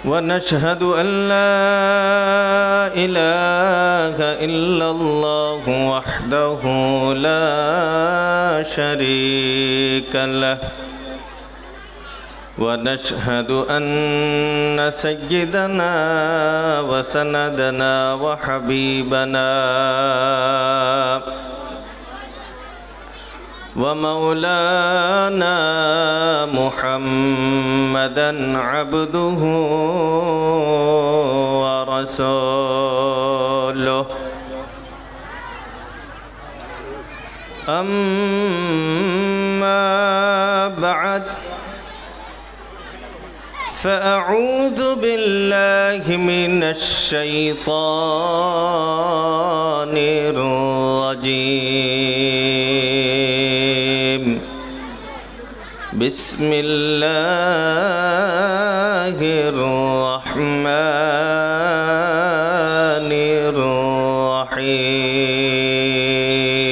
ونشهد أن لا إله إلا الله وحده لا شريك له ونشهد أن سيدنا وسندنا وحبيبنا ومولانا محمدا عبده ورسوله أما بعد فأعوذ بالله من الشيطان الرجيم بسم الله الرحمن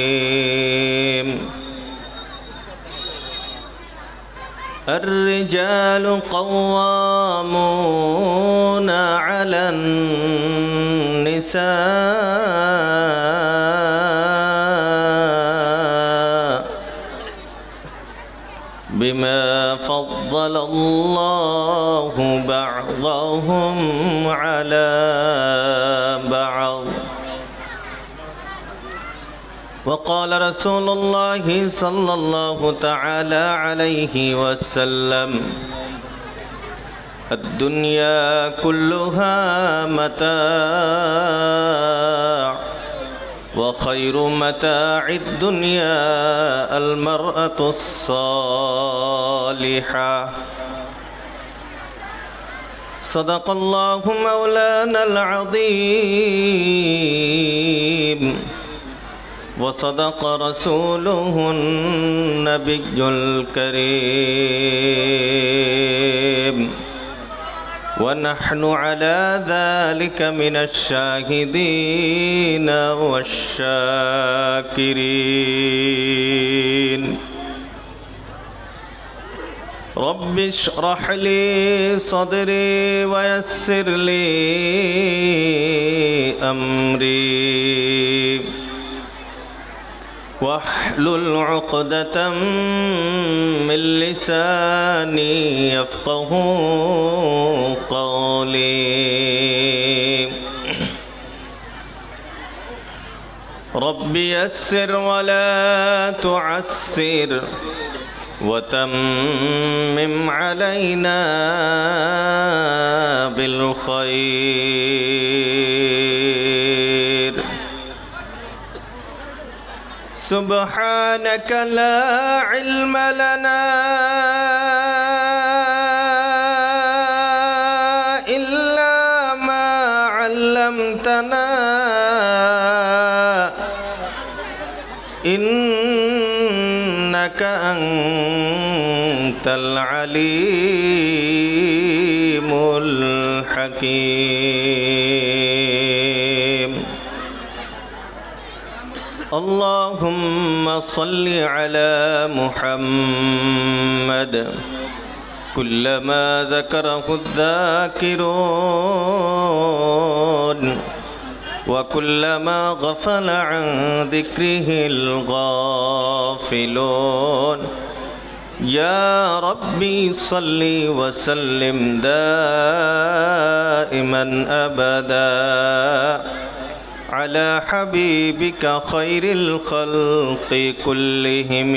الرحيم الرجال قوامون على النساء بما فضل الله بعضهم على بعض وقال رسول الله صلى الله تعالى عليه وسلم الدنيا كلها متاع وخير متاع الدنيا المرأة الصالحة صدق الله مولانا العظيم وصدق رسوله النبي الكريم ونحن على ذلك من الشاهدين والشاكرين رب اشرح لي صدري ويسر لي أمري واحلل عقدة من لساني يفقه قولي رب يسر ولا تعسر وتمم علينا بالخير سبحانك لا علم لنا إلا ما علمتنا إنك أنت العليم الحكيم اللهم صل على محمد كلما ذكره الذاكرون وكلما غفل عن ذكره الغافلون يا ربي صل وسلم دائما أبدا على حبيبك خير الخلق كلهم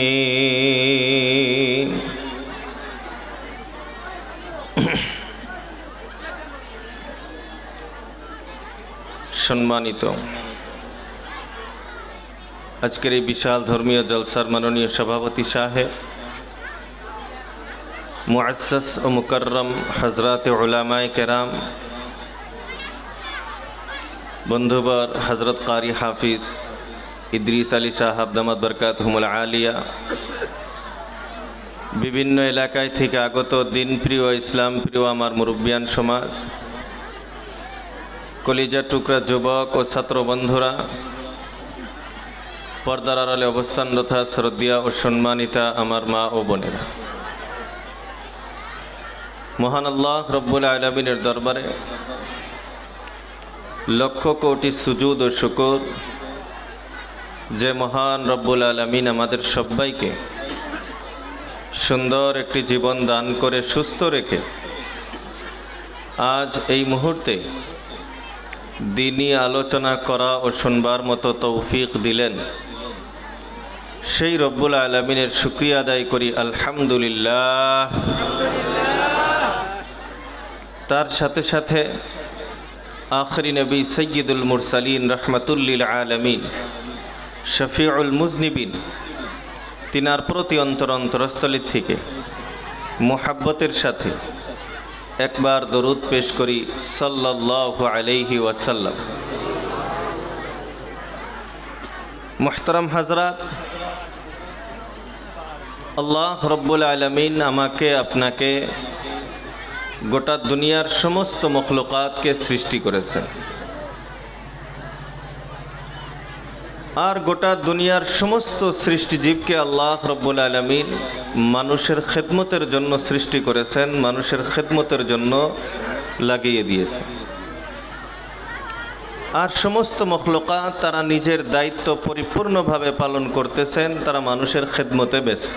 সম্মানিত আজকের এই বিশাল ধর্মীয় জলসার মাননীয় সভাপতি সাহেব মুআজ্জাজ ও মুকাররম হযরত উলামায়ে কেরাম বন্ধুবর হযরত কারি হাফিজ ইদ্রিস আলী সাহেব দামাত বরকাতুহুমুল আলিয়া বিভিন্ন এলাকায় থেকে আগত দিনপ্রিয় ইসলাম প্রিয় আমার মুরব্বিয়ান সমাজ কলিজার টুকরা যুবক ও ছাত্র বন্ধুরা পর্দার আড়ালে অবস্থানরত শ্রদ্ধেয় ও সম্মানিতা আমার মা ও বোনেরা মহান আল্লাহ রব্বুল আলামিনের দরবারে লক্ষ কোটি সুজুদ ও শুকর যে মহান রব্বুল আলামিন আমাদের সবাইকে সুন্দর একটি জীবন দান করে সুস্থ রেখে আজ এই মুহূর্তে দ্বীনি আলোচনা করা ও শুনবার মতো তৌফিক দিলেন, সেই রব্বুল আলামিনের শুকরিয়া আদায় করি আলহামদুলিল্লাহ। তার সাথে সাথে আখরি নবী সৈয়দুল মুরসালিন রহমাতুল্লিল আলামিন শফিউল মুজনিবিন তিনার প্রতি অন্তরস্থলী থেকে মুহাব্বতের সাথে একবার দরুদ পেশ করি সাল্লাল্লাহু আলাইহি ওয়াসাল্লাম। মুহতারাম হাজরাত, আল্লাহ রব্বুল আলামিন আমাকে আপনাকে গোটা দুনিয়ার সমস্ত মখলুকাতকে সৃষ্টি করেছেন, আর গোটা দুনিয়ার সমস্ত সৃষ্টিজীবকে আল্লাহ রব্বুল আলামিন মানুষের খেদমতের জন্য সৃষ্টি করেছেন, মানুষের খেদমতের জন্য লাগিয়ে দিয়েছেন। আর সমস্ত মখলুকাত তারা নিজের দায়িত্ব পরিপূর্ণভাবে পালন করতেছেন, তারা মানুষের খেদমতে ব্যস্ত।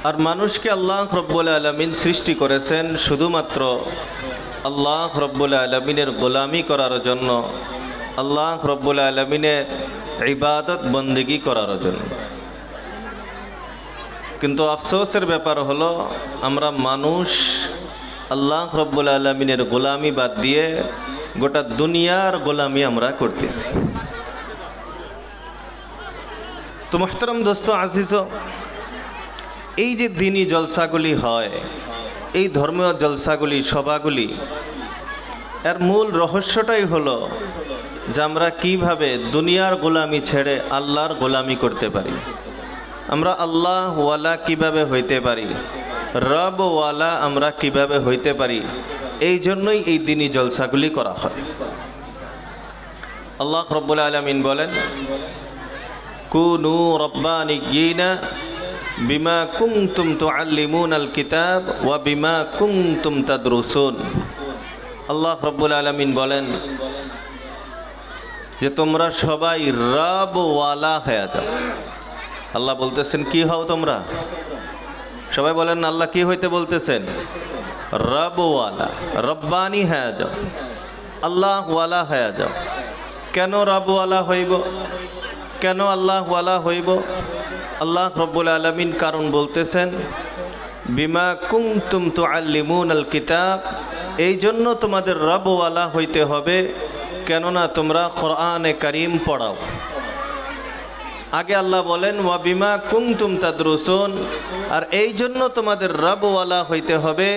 আর মানুষকে আল্লাহ রব্বুল আলামিন সৃষ্টি করেছেন শুধুমাত্র আল্লাহ রব্বুল আলামিনের গোলামি করার জন্য, আল্লাহ রব্বুল আলামিনের ইবাদত বন্দেগী করার জন্য। কিন্তু আফসোসের ব্যাপার হলো আমরা মানুষ আল্লাহ রব্বুল আলামিনের গোলামি বাদ দিয়ে গোটা দুনিয়ার গোলামি আমরা করতেছি। তো মুহতারাম দোস্ত আজিজ, এই যে দ্বীনি জলসাগুলি হয়, এই ধর্মীয় জলসাগুলি সভাগুলি, এর মূল রহস্যটাই হলো যে আমরা কিভাবে দুনিয়ার গোলামি ছেড়ে আল্লাহর গোলামি করতে পারি, আমরা আল্লাহ ওয়ালা কিভাবে হইতে পারি, রব ওয়ালা আমরা কিভাবে হইতে পারি। এই জন্যই এই দ্বীনি জলসাগুলি করা হয়। আল্লাহ রব্বুল আলামিন বলেন, কুনু রব্বানিয়িনা বিমা কুনতুম তুআল্লিমুনাল কিতাব ওয়া বিমা কুনতুম তাদরুসুন। আল্লাহ রব্বুল আলামিন বলেন যে তোমরা সবাই রব ওয়ালা হয়ে যাও। আল্লাহ বলতেছেন কি হও তোমরা? সবাই বলেন আল্লাহ কি হইতে বলতেছেন? রব ওয়ালা, রব্বানি হয়ে যাও, আল্লাহ ওয়ালা হয়ে যাও। কেন রব ওয়ালা হইব, কেন আল্লাহ ওয়ালা হইব? আল্লাহ রব্বুল আলামিন কারণ বলতেছেন, বিমা কুনতুম তুআল্লিমুনাল কিতাব, এই জন্য তোমাদের রব ওয়ালা হইতে হবে, কেননা তোমরা কোরআনে কারীম পড়াও। আগে আল্লাহ বলেন ওয়া বিমা কুনতুম তাদরুসুন, আর এই জন্য তোমাদের রব ওয়ালা হইতে হবে,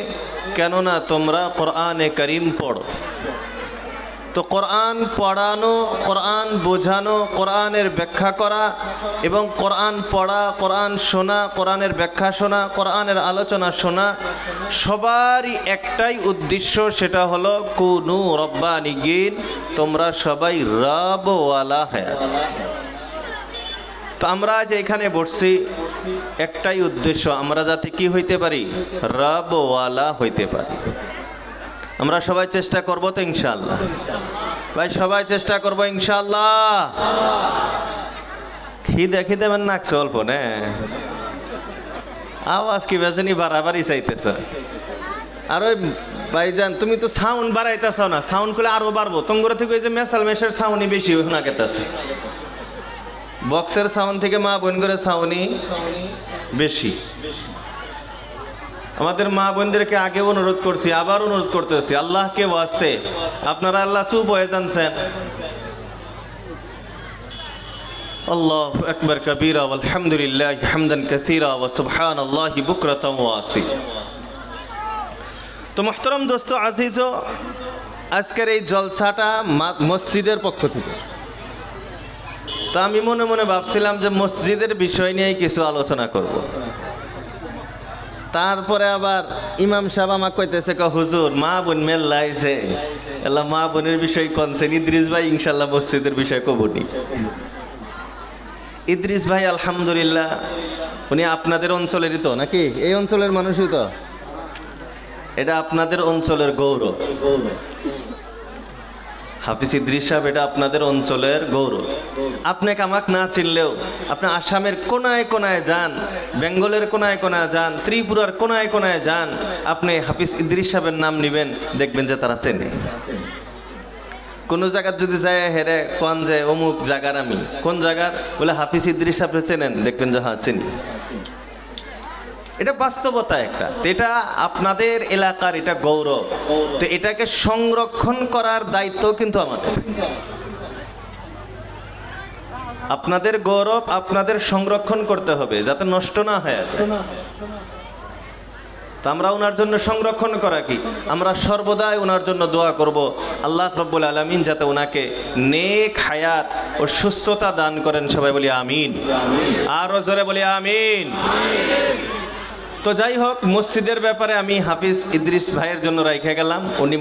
কেননা তোমরা কোরআনে কারীম পড়ো। তো কোরআন পড়ানো, কোরআন বোঝানো, কোরআনের ব্যাখ্যা করা এবং কোরআন পড়া, কোরআন শোনা, কোরআনের ব্যাখ্যা শোনা, কোরআনের আলোচনা শোনা, সবারই একটাই উদ্দেশ্য, সেটা হলো কুনু রব্বানিয়িন, তোমরা সবাই রব ওয়ালা হয়ে যাও। তো আমরা আজ এখানে বসছি একটাই উদ্দেশ্য, আমরা যাতে কি হইতে পারি? রব ওয়ালা হইতে পারি। আমরা সবাই চেষ্টা করব তো ইনশাআল্লাহ? ভাই সবাই চেষ্টা করব ইনশাআল্লাহ। খিদে মানে নাকছে অল্প না, আওয়াজ কি বেজনি বাড়াবাড়ি চাইতেছে। আর ওই ভাইজান তুমি তো সাউন্ড বাড়াইতেছ না, সাউন্ড করলে আরো বাড়বো। তোমরা থেকে ওই যে মেসাল মেশের সাউন্ডই বেশি শোনা গেতেছে, বক্সের সাউন্ড থেকে মা বোন করে সাউন্ডই বেশি। আমাদের মা বোনদেরকে আগে অনুরোধ করছি, আবার অনুরোধ করতেছি, আল্লাহকে ওয়াস্তে আপনারা আল্লাহ চুপ হয়ে যাচ্ছেন। আল্লাহু আকবার কবীরা আলহামদুলিল্লাহি হামদান কাসীরা ওয়া সুবহানাল্লাহি বুকরাতান ওয়া আসীলা। তো মুহতারাম দোস্ত আজিজ, আজকের এই জলসাটা মসজিদের পক্ষ থেকে। তো আমি মনে মনে ভাবছিলাম যে মসজিদের বিষয় নিয়ে কিছু আলোচনা করব। তারপরে আবার ইমাম সাহেব আমাকে কইতেছে, হুজুর মা বোন মেল্লা আইছে, এলা মা বোনের বিষয় কনছেন, ইদ্রিস ভাই ইনশাল্লাহ মসজিদের বিষয় কবনি। ইদ্রিস ভাই আলহামদুলিল্লাহ উনি আপনাদের অঞ্চলেরই তো নাকি? এই অঞ্চলের মানুষই তো? এটা আপনাদের অঞ্চলের গৌরব। হাফিজ ইদ্রিস সাহেব এটা আপনাদের অঞ্চলের গৌরব। আপনাকে আমাকে না চিনলেও আপনি আসামের কোনায় কোনায় যান, বেঙ্গলের কোনায় কোনায় যান, ত্রিপুরার কোনায় কোনায় যান, আপনি হাফিজ ইদ্রিস সাহেবের নাম নিবেন, দেখবেন যে তারা চেনে। কোন জায়গার যদি যায় হেরে কোন যে অমুক জায়গার আমি, কোন জায়গার বলে হাফিজ ইদ্রিস সাহেব চেনেন, দেখবেন যে হ্যাঁ চিনি। এটা বাস্তবতা একটা। এটা আপনাদের এলাকার এটা গৌরব, তো এটাকে সংরক্ষণ করার দায়িত্ব কিন্তু আমাদের। আপনাদের গৌরব আপনাদের সংরক্ষণ করতে হবে যাতে নষ্ট না হয়। তো আমরা ওনার জন্য সংরক্ষণ করা কি, আমরা সর্বদাই ওনার জন্য দোয়া করব আল্লাহ রাব্বুল আলামিন যাতে ওনাকে নেক হায়াত ও সুস্থতা দান করেন। সবাই বলি আমিন, আরো জোরে বলি আমিন। তো যাই হোক, মসজিদের ব্যাপারে আমি হাফিজ ইদ্রিস ভাইয়ের জন্য রাইখে গেলাম। উনি